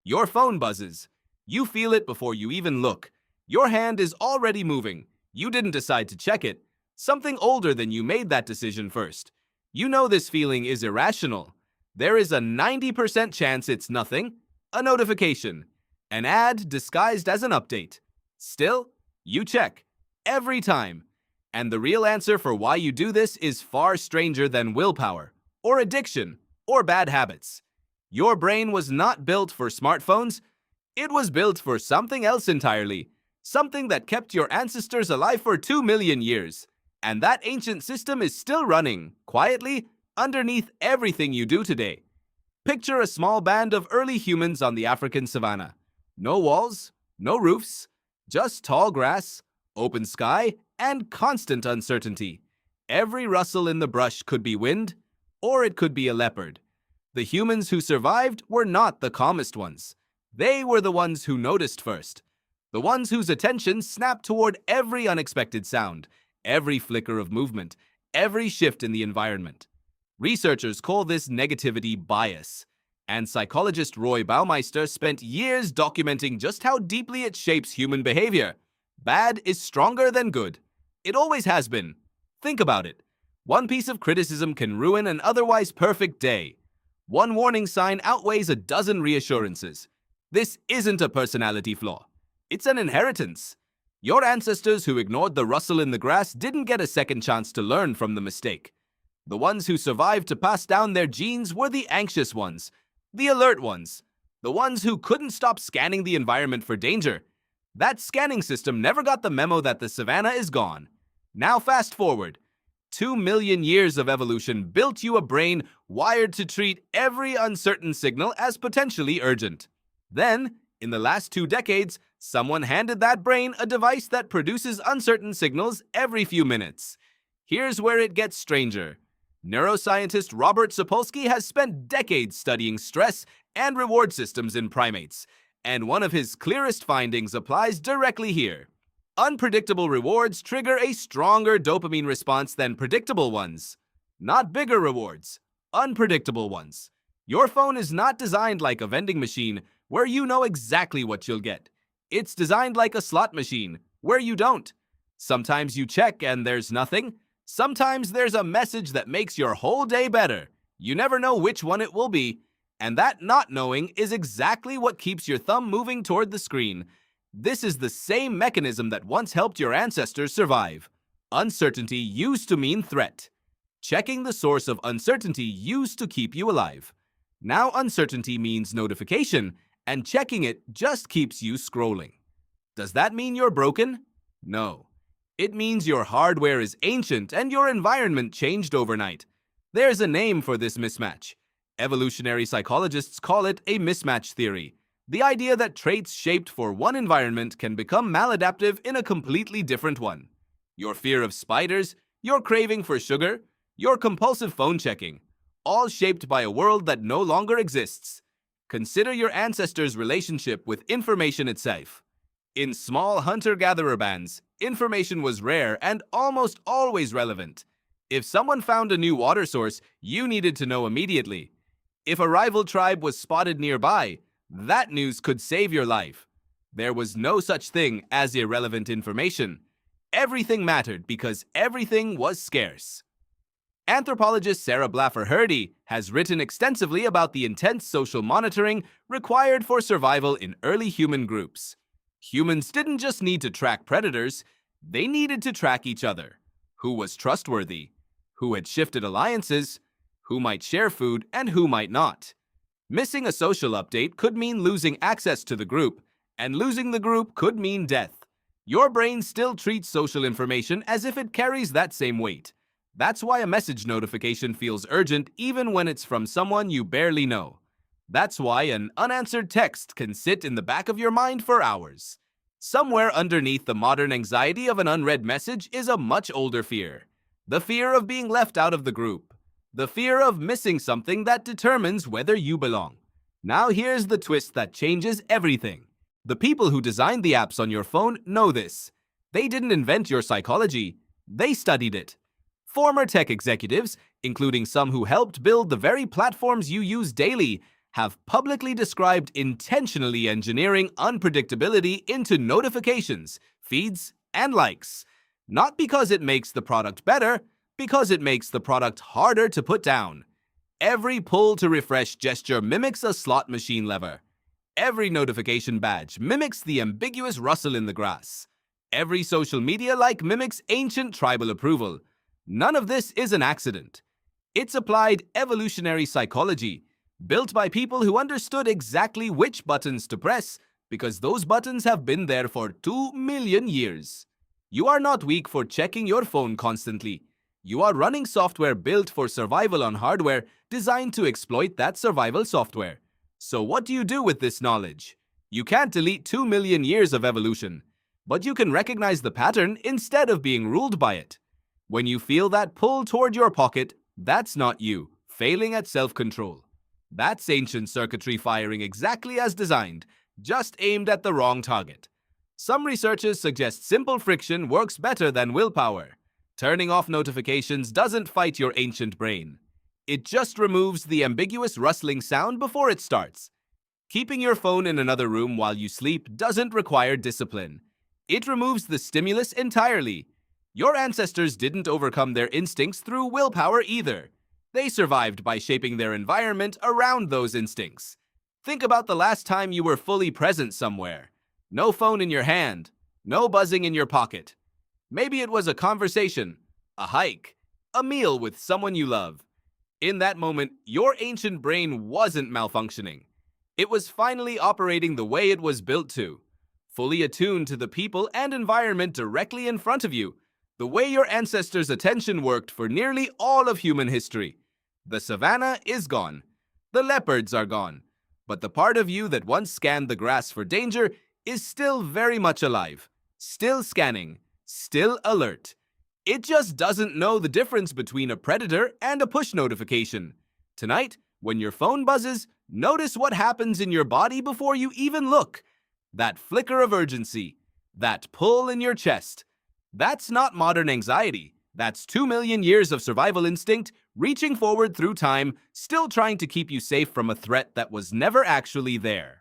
Your phone buzzes. You feel it before you even look. Your hand is already moving. You didn't decide to check it. Something older than you made that decision first. You know this feeling is irrational. There is a 90% chance it's nothing, a notification, an ad disguised as an update. Still, you check. Every time. And the real answer for why you do this is far stranger than willpower, or addiction, or bad habits. Your brain was not built for smartphones. It was built for something else entirely. Something that kept your ancestors alive for 2 million years. And that ancient system is still running, quietly, underneath everything you do today. Picture a small band of early humans on the African savanna. No walls, no roofs, just tall grass, open sky, and constant uncertainty. Every rustle in the brush could be wind, or it could be a leopard. The humans who survived were not the calmest ones. They were the ones who noticed first. The ones whose attention snapped toward every unexpected sound, every flicker of movement, every shift in the environment. Researchers call this negativity bias, and psychologist Roy Baumeister spent years documenting just how deeply it shapes human behavior. Bad is stronger than good. It always has been. Think about it. One piece of criticism can ruin an otherwise perfect day. One warning sign outweighs a dozen reassurances. This isn't a personality flaw. It's an inheritance. Your ancestors who ignored the rustle in the grass didn't get a second chance to learn from the mistake. The ones who survived to pass down their genes were the anxious ones, the alert ones, the ones who couldn't stop scanning the environment for danger. That scanning system never got the memo that the savannah is gone. Now fast forward. 2 million years of evolution built you a brain wired to treat every uncertain signal as potentially urgent. Then, in the last 2 decades, someone handed that brain a device that produces uncertain signals every few minutes. Here's where it gets stranger. Neuroscientist Robert Sapolsky has spent decades studying stress and reward systems in primates, and one of his clearest findings applies directly here. Unpredictable rewards trigger a stronger dopamine response than predictable ones. Not bigger rewards, unpredictable ones. Your phone is not designed like a vending machine where you know exactly what you'll get. It's designed like a slot machine where you don't. Sometimes you check and there's nothing. Sometimes there's a message that makes your whole day better. You never know which one it will be. And that not knowing is exactly what keeps your thumb moving toward the screen. This is the same mechanism that once helped your ancestors survive. Uncertainty used to mean threat. Checking the source of uncertainty used to keep you alive. Now uncertainty means notification, and checking it just keeps you scrolling. Does that mean you're broken? No. It means your hardware is ancient and your environment changed overnight. There's a name for this mismatch. Evolutionary psychologists call it a mismatch theory. The idea that traits shaped for one environment can become maladaptive in a completely different one. Your fear of spiders, your craving for sugar, your compulsive phone checking, all shaped by a world that no longer exists. Consider your ancestors' relationship with information itself. In small hunter-gatherer bands, information was rare and almost always relevant. If someone found a new water source, you needed to know immediately. If a rival tribe was spotted nearby, that news could save your life. There was no such thing as irrelevant information. Everything mattered because everything was scarce. Anthropologist Sarah Blaffer-Hrdy has written extensively about the intense social monitoring required for survival in early human groups. Humans didn't just need to track predators, they needed to track each other. Who was trustworthy? Who had shifted alliances? Who might share food and who might not? Missing a social update could mean losing access to the group, and losing the group could mean death. Your brain still treats social information as if it carries that same weight. That's why a message notification feels urgent even when it's from someone you barely know. That's why an unanswered text can sit in the back of your mind for hours. Somewhere underneath the modern anxiety of an unread message is a much older fear. The fear of being left out of the group. The fear of missing something that determines whether you belong. Now here's the twist that changes everything. The people who designed the apps on your phone know this. They didn't invent your psychology. They studied it. Former tech executives, including some who helped build the very platforms you use daily, have publicly described intentionally engineering unpredictability into notifications, feeds, and likes. Not because it makes the product better, because it makes the product harder to put down. Every pull to refresh gesture mimics a slot machine lever. Every notification badge mimics the ambiguous rustle in the grass. Every social media like mimics ancient tribal approval. None of this is an accident. It's applied evolutionary psychology, built by people who understood exactly which buttons to press because those buttons have been there for 2 million years. You are not weak for checking your phone constantly. You are running software built for survival on hardware designed to exploit that survival software. So what do you do with this knowledge? You can't delete 2 million years of evolution, but you can recognize the pattern instead of being ruled by it. When you feel that pull toward your pocket, that's not you failing at self-control. That's ancient circuitry firing exactly as designed, just aimed at the wrong target. Some researchers suggest simple friction works better than willpower. Turning off notifications doesn't fight your ancient brain. It just removes the ambiguous rustling sound before it starts. Keeping your phone in another room while you sleep doesn't require discipline. It removes the stimulus entirely. Your ancestors didn't overcome their instincts through willpower either. They survived by shaping their environment around those instincts. Think about the last time you were fully present somewhere. No phone in your hand, no buzzing in your pocket. Maybe it was a conversation, a hike, a meal with someone you love. In that moment, your ancient brain wasn't malfunctioning. It was finally operating the way it was built to, fully attuned to the people and environment directly in front of you, the way your ancestors' attention worked for nearly all of human history. The savannah is gone. The leopards are gone. But the part of you that once scanned the grass for danger is still very much alive, still scanning, still alert. It just doesn't know the difference between a predator and a push notification. Tonight, when your phone buzzes, notice what happens in your body before you even look. That flicker of urgency, that pull in your chest. That's not modern anxiety. That's 2 million years of survival instinct reaching forward through time, still trying to keep you safe from a threat that was never actually there.